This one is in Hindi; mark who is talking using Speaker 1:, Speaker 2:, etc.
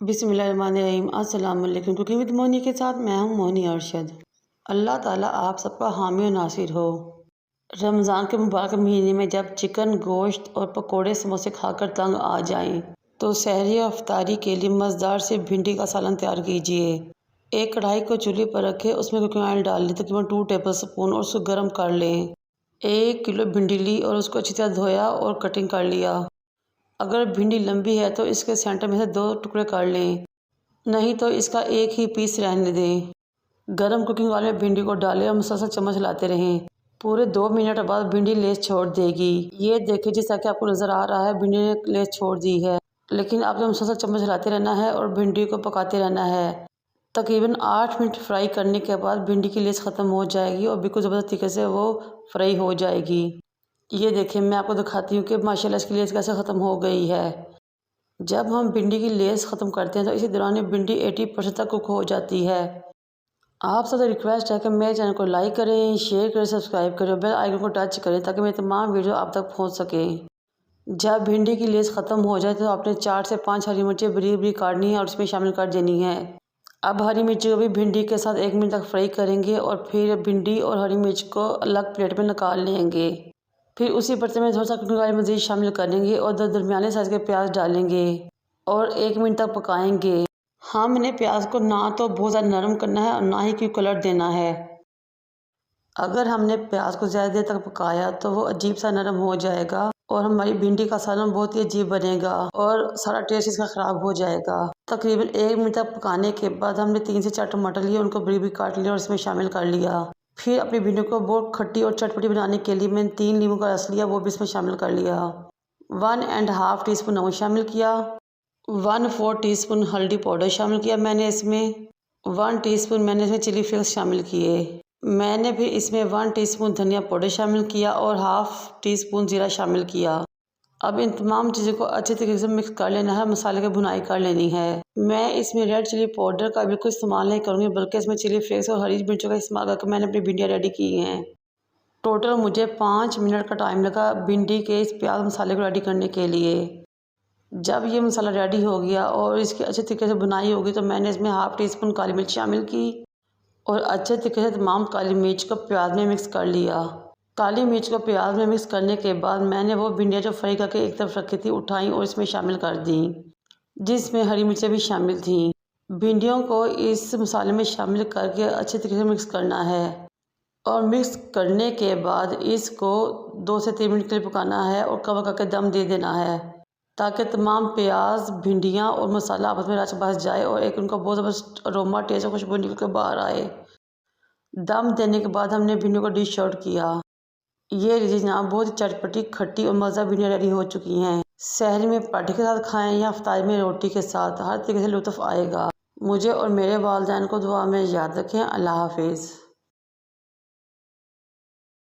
Speaker 1: बिस्मिल्लाहिर्रहमानिर्रहीम। अस्सलाम वालेकुम। कुकिंग विद मोनी के साथ मैं हूं मोनी अरशद। अल्लाह ताला आप सबका हामी और नासिर हो। रमज़ान के मुबारक महीने में जब चिकन, गोश्त और पकोड़े समोसे खाकर तंग आ जाएं तो सहरी और अफ्तारी के लिए मज़ेदार से भिंडी का सालन तैयार कीजिए। एक कढ़ाई को चूल्हे पर रखें, उसमें कुकिंग ऑयल डाल लें, तकरीबन 2 टेबल स्पून, और उसको गर्म कर लें। 1 किलो भिंडी ली और उसको अच्छी तरह धोया और कटिंग कर लिया। अगर भिंडी लंबी है तो इसके सेंटर में से 2 टुकड़े कर लें, नहीं तो इसका एक ही पीस रहने दें। गरम कुकिंग ऑयल में भिंडी को डालें और मुसलसल चम्मच हिलाते रहें। पूरे 2 मिनट बाद भिंडी लेस छोड़ देगी। ये देखिए, जैसा कि आपको नज़र आ रहा है, भिंडी ने लेस छोड़ दी है। लेकिन आपने मुसलसल चम्मच हिलाते रहना है और भिंडी को पकाते रहना है। तकरीबन 8 मिनट फ्राई करने के बाद भिंडी की लेस ख़त्म हो जाएगी और बिल्कुल ज़बरदस्त तरीके से वो फ्राई हो जाएगी। ये देखिए, मैं आपको दिखाती हूँ कि माशाल्लाह इसकी लेस कैसे ख़त्म हो गई है। जब हम भिंडी की लेस ख़त्म करते हैं तो इसी दौरान भिंडी 80% तक कुक हो जाती है। आप सबसे रिक्वेस्ट है कि मेरे चैनल को लाइक करें, शेयर करें, सब्सक्राइब करें और बेल आइकन को टच करें ताकि मेरी तमाम वीडियो आप तक पहुंच सकें। जब भिंडी की लेस ख़त्म हो जाए तो आपने 4 से 5 हरी मिर्चें बरीक बरीक काटनी है और इसमें शामिल कर देनी है। अब हरी मिर्ची को भी भिंडी के साथ 1 मिनट तक फ्राई करेंगे और फिर भिंडी और हरी मिर्च को अलग प्लेट में निकाल लेंगे। फिर उसी बर्तन में थोड़ा सा कुकिंग ऑयल मज़ीद शामिल करेंगे और 2 दरमियाने साइज़ के प्याज डालेंगे और 1 मिनट तक पकाएंगे। हमने प्याज को ना तो बहुत ज़्यादा नरम करना है और ना ही कोई कलर देना है। अगर हमने प्याज को ज़्यादा देर तक पकाया तो वो अजीब सा नरम हो जाएगा और हमारी भिंडी का सालन बहुत ही अजीब बनेगा और सारा टेस्ट इसका ख़राब हो जाएगा। तकरीबन 1 मिनट तक पकाने के बाद हमने 3 से 4 टमाटर लिए, उनको बरीक बरीक काट लिया और इसमें शामिल कर लिया। फिर अपनी भिंडी को बहुत खट्टी और चटपटी बनाने के लिए मैंने 3 नींबू का रस लिया, वो भी इसमें शामिल कर लिया। 1.5 टीस्पून नमक शामिल किया। 1/4 टीस्पून हल्दी पाउडर शामिल किया मैंने इसमें। 1 टीस्पून मैंने इसमें चिली फ्लेक्स शामिल किए। मैंने फिर इसमें 1 टीस्पून धनिया पाउडर शामिल किया और 1/2 टीस्पून जीरा शामिल किया। अब इन तमाम चीज़ों को अच्छे तरीके से मिक्स कर लेना है, मसाले की भुनाई कर लेनी है। मैं इसमें रेड चिली पाउडर का बिल्कुल इस्तेमाल नहीं करूँगी, बल्कि इसमें चिली फ्लेक्स और हरी मिर्चों का इस्तेमाल करके मैंने अपनी भिंडियाँ रेडी की हैं। टोटल मुझे 5 मिनट का टाइम लगा भिंडी के इस प्याज मसाले को रेडी करने के लिए। जब ये मसाला रेडी हो गया और इसकी अच्छे तरीके से भुनाई होगी तो मैंने इसमें 1/2 टीस्पून काली मिर्च शामिल की और अच्छे तरीके से तमाम काली मिर्च को प्याज में मिक्स कर लिया। काली मिर्च को प्याज में मिक्स करने के बाद मैंने वो भिंडियाँ जो फ्राई करके एक तरफ रखी थी उठाई और इसमें शामिल कर दी, जिसमें हरी मिर्चें भी शामिल थीं। भिंडियों को इस मसाले में शामिल करके अच्छे तरीके से मिक्स करना है और मिक्स करने के बाद इसको 2 से 3 मिनट के लिए पकाना है और कवर करके दम दे देना है ताकि तमाम प्याज, भिंडियाँ और मसाला आपस में रच बस जाए और एक उनका बहुत ज़बरदस्त अरोमा, टेस्ट और खुशबू निकल के बाहर आए। दम देने के बाद हमने भिंडियों को डिश आउट किया। ये लीजिए जनाब, बहुत ही चटपटी, खट्टी और मज़ेदार भिंडियाँ रेडी हो चुकी हैं। सहरी में पराठे के साथ खाएं या इफ्तारी में रोटी के साथ, हर तरीके से लुत्फ़ आएगा। मुझे और मेरे वालिदैन को दुआ में याद रखें। अल्लाह हाफिज़।